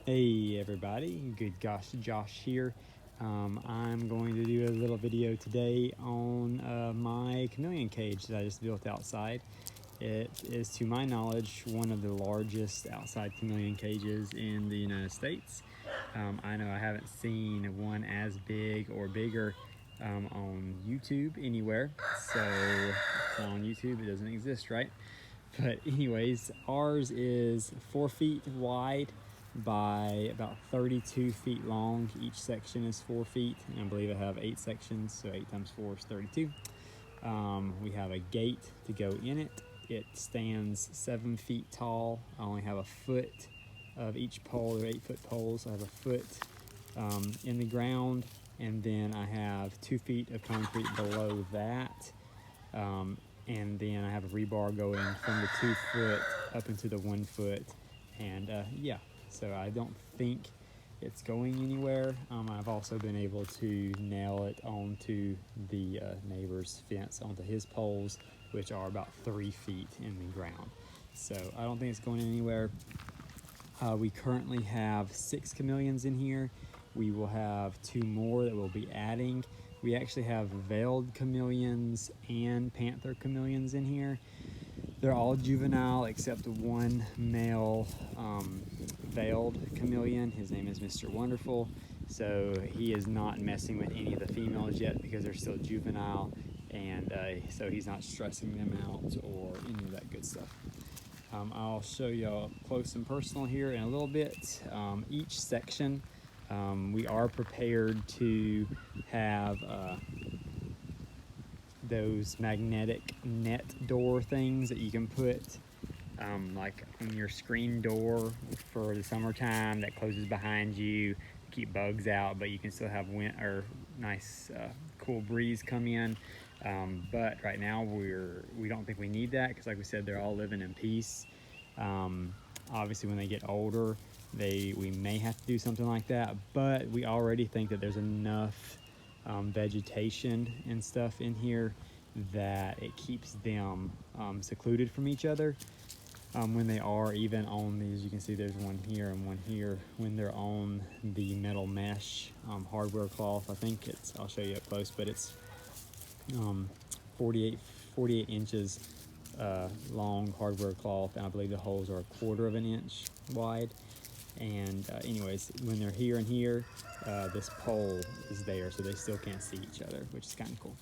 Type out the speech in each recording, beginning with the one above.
Hey everybody, good gosh, Josh here. I'm going to do a little video today on my chameleon cage that I just built outside. It is, to my knowledge, one of the largest outside chameleon cages in the United States. I know I haven't seen one as big or bigger on YouTube anywhere, so if it's not on YouTube, it doesn't exist, right? But anyways, ours is 4 feet wide by about 32 feet long. Each section is 4 feet, and I believe I have 8 sections, so 8 times 4 is 32. We have a gate to go in it. It stands 7 feet tall. I only have a foot of each pole. They're 8-foot poles. I have a foot in the ground, and then I have 2 feet of concrete below that. And then I have a rebar going from the 2 foot up into the 1 foot, and yeah, so I don't think it's going anywhere. I've also been able to nail it onto the neighbor's fence, onto his poles, which are about 3 feet in the ground. So I don't think it's going anywhere. We currently have 6 chameleons in here. We will have 2 more that we'll be adding. We actually have veiled chameleons and panther chameleons in here. They're all juvenile except one male veiled chameleon. His name is Mr. Wonderful. So he is not messing with any of the females yet because they're still juvenile, and so he's not stressing them out or any of that good stuff. I'll show you up close and personal here in a little bit. Each section, we are prepared to have those magnetic net door things that you can put like on your screen door for the summertime that closes behind you to keep bugs out, but you can still have wind or nice cool breeze come in. But right now we don't think we need that because, like we said, they're all living in peace. Obviously when they get older, we may have to do something like that, but we already think that there's enough vegetation and stuff in here that it keeps them secluded from each other. When they are even on these, you can see there's one here and one here, when they're on the metal mesh hardware cloth. I think it's, I'll show you up close, but it's 48 inches long hardware cloth, and I believe the holes are 1/4 of an inch wide. And anyways, when they're here and here, this pole is there, so they still can't see each other, which is kind of cool.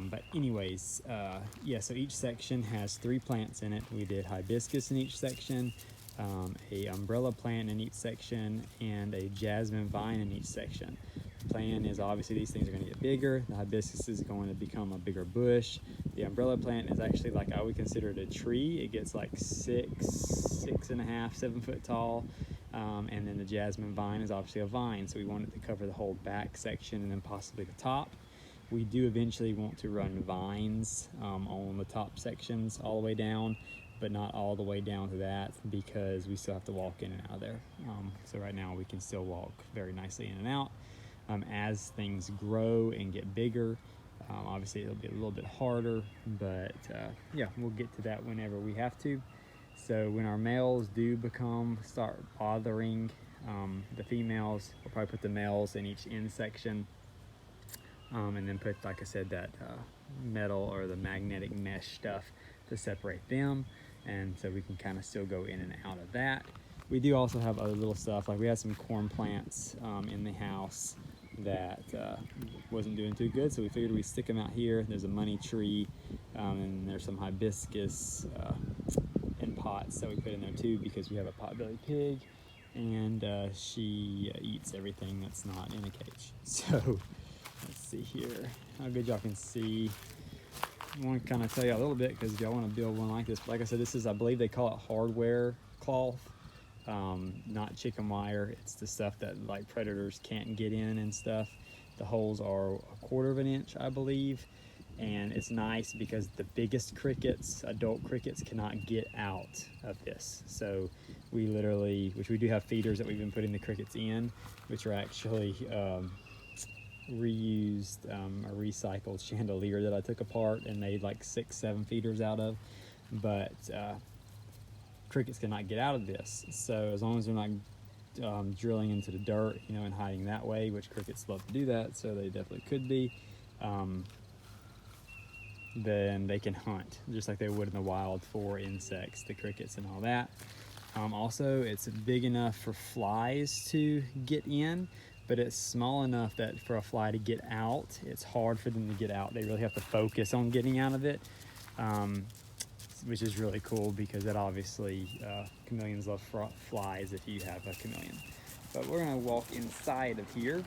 But anyways, yeah, so each section has 3 plants in it. We did hibiscus in each section, a umbrella plant in each section, and a jasmine vine in each section. The plan is obviously these things are going to get bigger. The hibiscus is going to become a bigger bush. The umbrella plant is actually, like, I would consider it a tree. It gets like 6.5, 7 foot tall. And then the jasmine vine is obviously a vine, so we want it to cover the whole back section and then possibly the top. We do eventually want to run vines on the top sections all the way down, but not all the way down to that because we still have to walk in and out of there. So right now we can still walk very nicely in and out. As things grow and get bigger, obviously it'll be a little bit harder, but yeah, we'll get to that whenever we have to. So when our males do start bothering the females, we'll probably put the males in each end section, and then put, like I said, that metal or the magnetic mesh stuff to separate them, and so we can kind of still go in and out of that. We do also have other little stuff, like we had some corn plants in the house that wasn't doing too good, so we figured we'd stick them out here. There's a money tree, and there's some hibiscus in pots that we put in there too, because we have a potbelly pig, and she eats everything that's not in a cage. So let's see here how good y'all can see. I want to kind of tell you a little bit because y'all want to build one like this. But like I said, this is, I believe they call it hardware cloth, not chicken wire. It's the stuff that like predators can't get in and stuff. The holes are 1/4 of an inch, I believe, and it's nice because the biggest crickets, adult crickets, cannot get out of this. So we literally, which we do have feeders that we've been putting the crickets in, which are actually reused a recycled chandelier that I took apart and made like 6-7 feeders out of. But crickets cannot get out of this, so as long as they're not drilling into the dirt, you know, and hiding that way, which crickets love to do that, so they definitely could be. Then they can hunt just like they would in the wild for insects, the crickets and all that. Also, it's big enough for flies to get in, but it's small enough that for a fly to get out, it's hard for them to get out. They really have to focus on getting out of it, which is really cool because it obviously, chameleons love flies if you have a chameleon. But we're gonna walk inside of here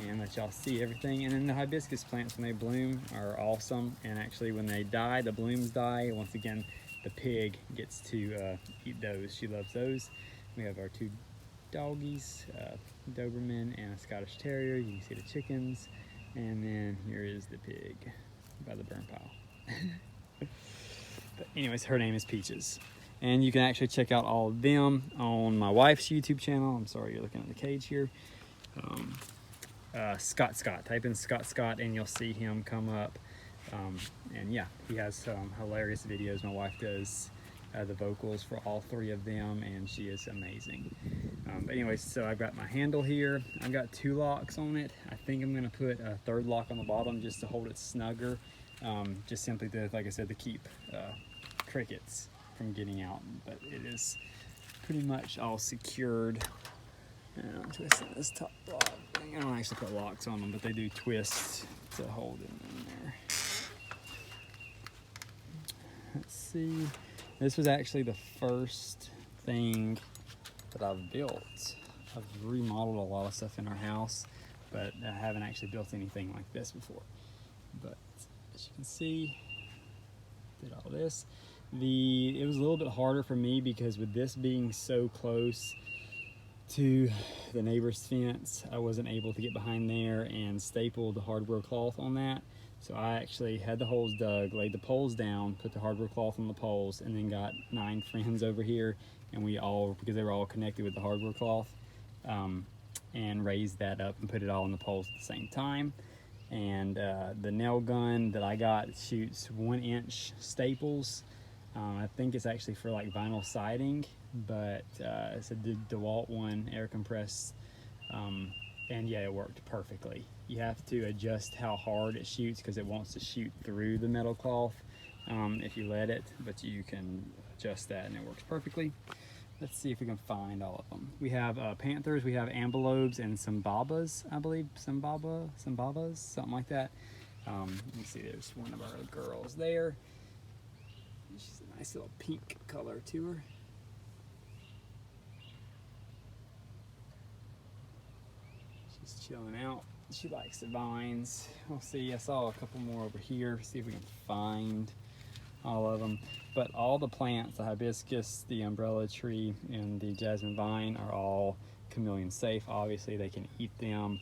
and let y'all see everything. And then the hibiscus plants, when they bloom, are awesome. And actually when they die, the blooms die. Once again, the pig gets to eat those. She loves those. We have our two doggies, Doberman and a Scottish Terrier. You can see the chickens. And then here is the pig by the burn pile. But anyways, her name is Peaches. And you can actually check out all of them on my wife's YouTube channel. I'm sorry, you're looking at the cage here. Scott. Type in Scott and you'll see him come up. And yeah, he has some hilarious videos. My wife does the vocals for all three of them, and she is amazing. But anyways, so I've got my handle here. I've got 2 locks on it. I think I'm gonna put a 3rd lock on the bottom just to hold it snugger. Just simply to, like I said, to keep crickets from getting out. But it is pretty much all secured. And I'm twisting this top lock. I don't actually put locks on them, but they do twist to hold it in there. Let's see. This was actually the first thing that I've built. I've remodeled a lot of stuff in our house, but I haven't actually built anything like this before. But as you can see, did all this. It was a little bit harder for me because with this being so close to the neighbor's fence, I wasn't able to get behind there and staple the hardware cloth on that. So I actually had the holes dug, laid the poles down, put the hardware cloth on the poles, and then got 9 friends over here, and we all, because they were all connected with the hardware cloth, and raised that up and put it all on the poles at the same time. And the nail gun that I got shoots 1-inch staples. I think it's actually for like vinyl siding, but it's a DeWalt one, air compressed, and yeah, it worked perfectly. You have to adjust how hard it shoots because it wants to shoot through the metal cloth if you let it, but you can adjust that and it works perfectly. Let's see if we can find all of them. We have panthers, we have ambelobes, and Simbabas, I believe. Simbabas, something like that. Let me see, there's one of our girls there. She's a nice little pink color to her. She's chilling out. She likes the vines. We'll see, I saw a couple more over here. See if we can find all of them. But all the plants, the hibiscus, the umbrella tree, and the jasmine vine are all chameleon safe. Obviously, they can eat them.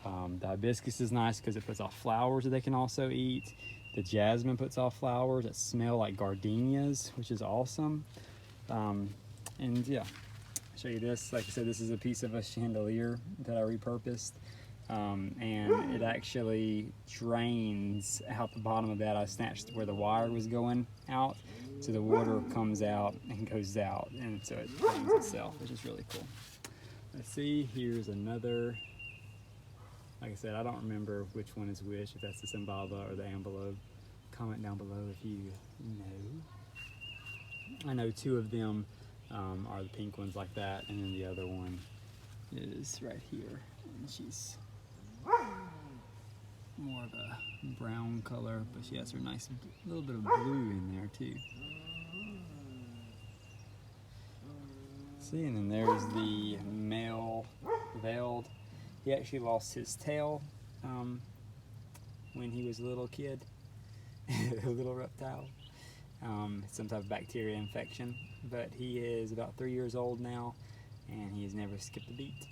The hibiscus is nice because it puts off flowers that they can also eat. The jasmine puts off flowers that smell like gardenias, which is awesome. And yeah, I'll show you this. Like I said, this is a piece of a chandelier that I repurposed. And it actually drains out the bottom of that. I snatched where the wire was going out, so the water comes out and goes out, and so it drains itself, which is really cool. Let's see, here's another. Like I said, I don't remember which one is which, if that's the Simbaba or the ambelope. Comment down below if you know. I know 2 of them are the pink ones like that, and then the other one is right here, and she's more of a brown color, but she has her nice little bit of blue in there too. See, and then there's the male veiled. He actually lost his tail when he was a little kid, a little reptile. Some type of bacteria infection, but he is about 3 years old now, and he has never skipped a beat.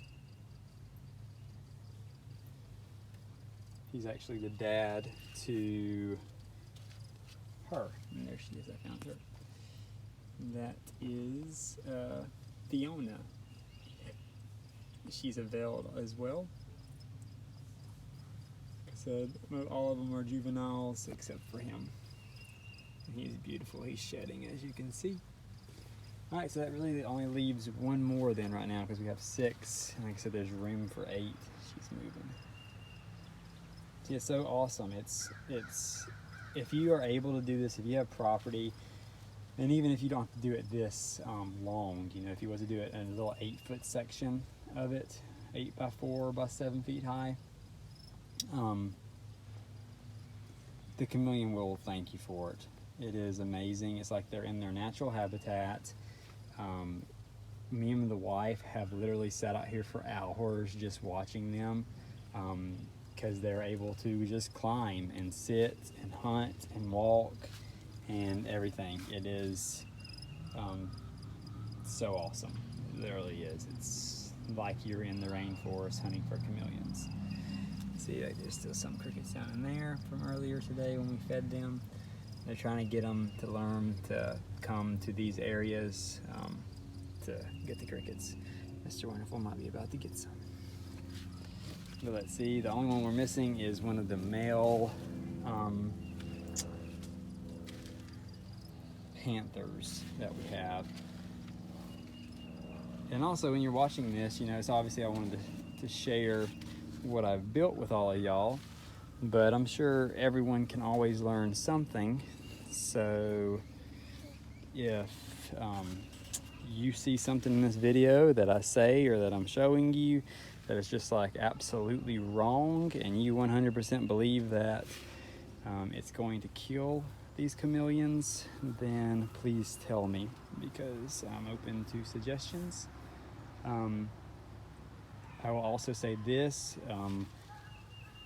He's actually the dad to her, and there she is, I found her. That is Fiona. She's a veiled as well. Like I said, all of them are juveniles except for him. He's beautiful, he's shedding as you can see. All right, so that really only leaves one more then right now because we have 6. And like I said, there's room for 8. She's moving. Yeah, so awesome. It's if you are able to do this, if you have property, and even if you don't have to do it this long, you know, if you was to do it in a little 8-foot section of it, 8 by 4 by 7 feet high, the chameleon will thank you for it. It is amazing. It's like they're in their natural habitat. Me and the wife have literally sat out here for hours just watching them, because they're able to just climb and sit and hunt and walk and everything. It is so awesome. It literally is. It's like you're in the rainforest hunting for chameleons. See, like, there's still some crickets down in there from earlier today when we fed them. They're trying to get them to learn to come to these areas to get the crickets. Mr. Wonderful might be about to get some. But let's see, the only one we're missing is one of the male panthers that we have. And also, when you're watching this, you know, it's obviously I wanted to share what I've built with all of y'all, but I'm sure everyone can always learn something. So if you see something in this video that I say or that I'm showing you that is just like absolutely wrong, and you 100% believe that it's going to kill these chameleons, then please tell me, because I'm open to suggestions. I will also say this,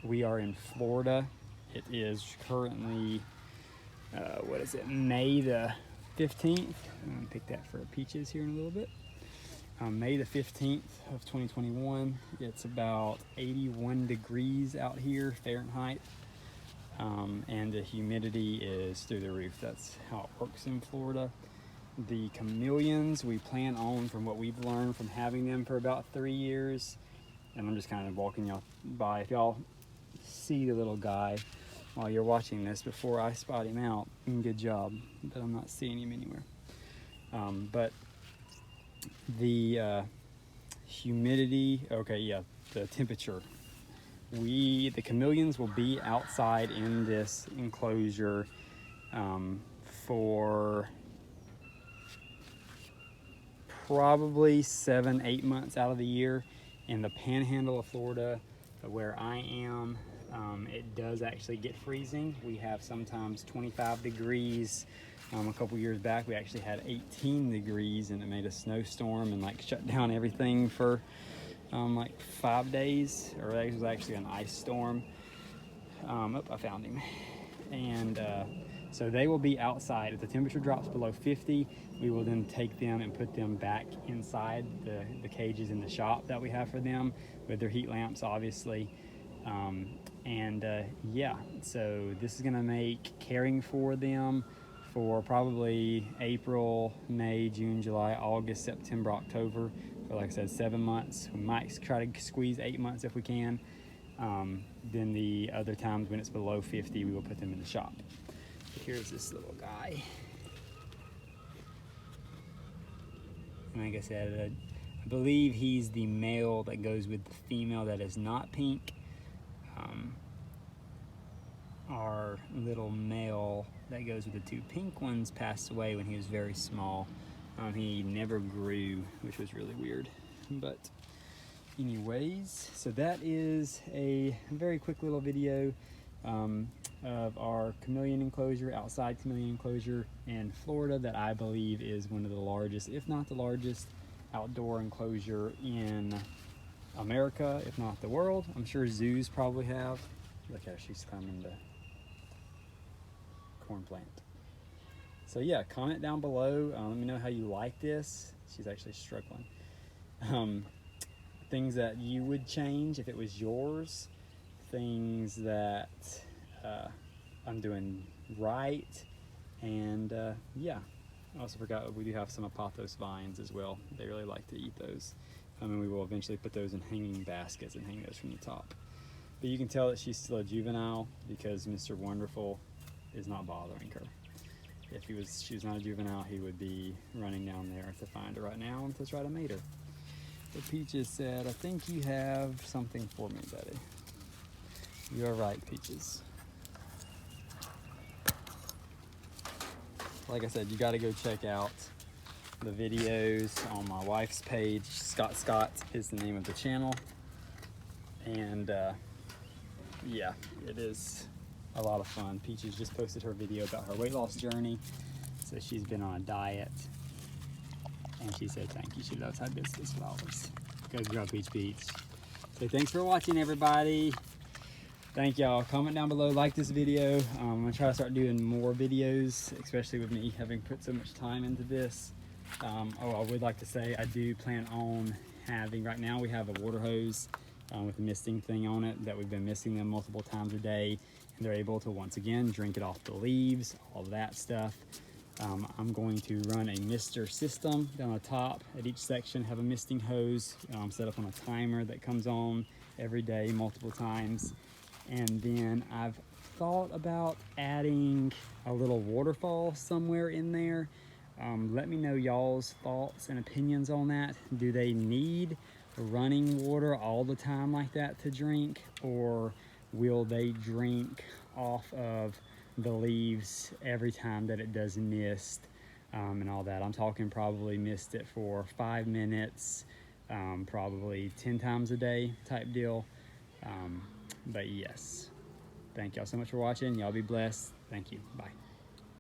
we are in Florida. It is currently, May the 15th. I'm gonna pick that for peaches here in a little bit. May the 15th of 2021. It's about 81 degrees out here, Fahrenheit. And the humidity is through the roof. That's how it works in Florida. The chameleons, we plan on, from what we've learned from having them for about 3 years, and I'm just kind of walking y'all by. If y'all see the little guy while you're watching this before I spot him out, good job, but I'm not seeing him anywhere. But the humidity, okay, yeah, the temperature. The chameleons will be outside in this enclosure for probably 7-8 months out of the year. In the panhandle of Florida, where I am, it does actually get freezing. We have sometimes 25 degrees. A couple years back, we actually had 18 degrees, and it made a snowstorm and like shut down everything for like 5 days, or it was actually an ice storm. I found him. And so they will be outside. If the temperature drops below 50, we will then take them and put them back inside the cages in the shop that we have for them, with their heat lamps, obviously. Yeah, so this is gonna make caring for them for probably April, May, June, July, August, September, October, for, like I said, 7 months. We might try to squeeze 8 months if we can. Then the other times when it's below 50, we will put them in the shop. Here's this little guy. And like I said, I believe he's the male that goes with the female that is not pink. Our little male that goes with the 2 pink ones passed away when he was very small. He never grew, which was really weird. But anyways, so that is a very quick little video of our chameleon enclosure, outside chameleon enclosure in Florida, that I believe is one of the largest, if not the largest, outdoor enclosure in America, if not the world. I'm sure zoos probably have. Look at her, she's climbing the corn plant. So yeah, comment down below. Let me know how you like this. She's actually struggling. Things that you would change if it was yours. Things that I'm doing right. And yeah, I also forgot we do have some apothos vines as well. They really like to eat those. And we will eventually put those in hanging baskets and hang those from the top. But you can tell that she's still a juvenile because Mr. Wonderful is not bothering her. if she was not a juvenile, he would be running down there to find her right now and to try to mate her. But Peaches said, I think you have something for me, buddy. You are right, Peaches. Like I said, you got to go check out the videos on my wife's page. Scott is the name of the channel. And yeah, it is a lot of fun. Peaches just posted her video about her weight loss journey. So she's been on a diet. And she said thank you. She loves hibiscus flowers. Good girl, Peach Beach. So thanks for watching, everybody. Thank y'all. Comment down below, like this video. I'm gonna try to start doing more videos, especially with me having put so much time into this. Oh, I would like to say I do plan on having, right now we have a water hose with a misting thing on it that we've been misting them multiple times a day, and they're able to once again drink it off the leaves, all that stuff. I'm going to run a mister system down the top at each section, have a misting hose set up on a timer that comes on every day multiple times. And then I've thought about adding a little waterfall somewhere in there. Let me know y'all's thoughts and opinions on that. Do they need running water all the time like that to drink, or will they drink off of the leaves every time that it does mist and all that? I'm talking probably mist it for 5 minutes, probably 10 times a day type deal. But yes, thank y'all so much for watching. Y'all be blessed. Thank you. Bye.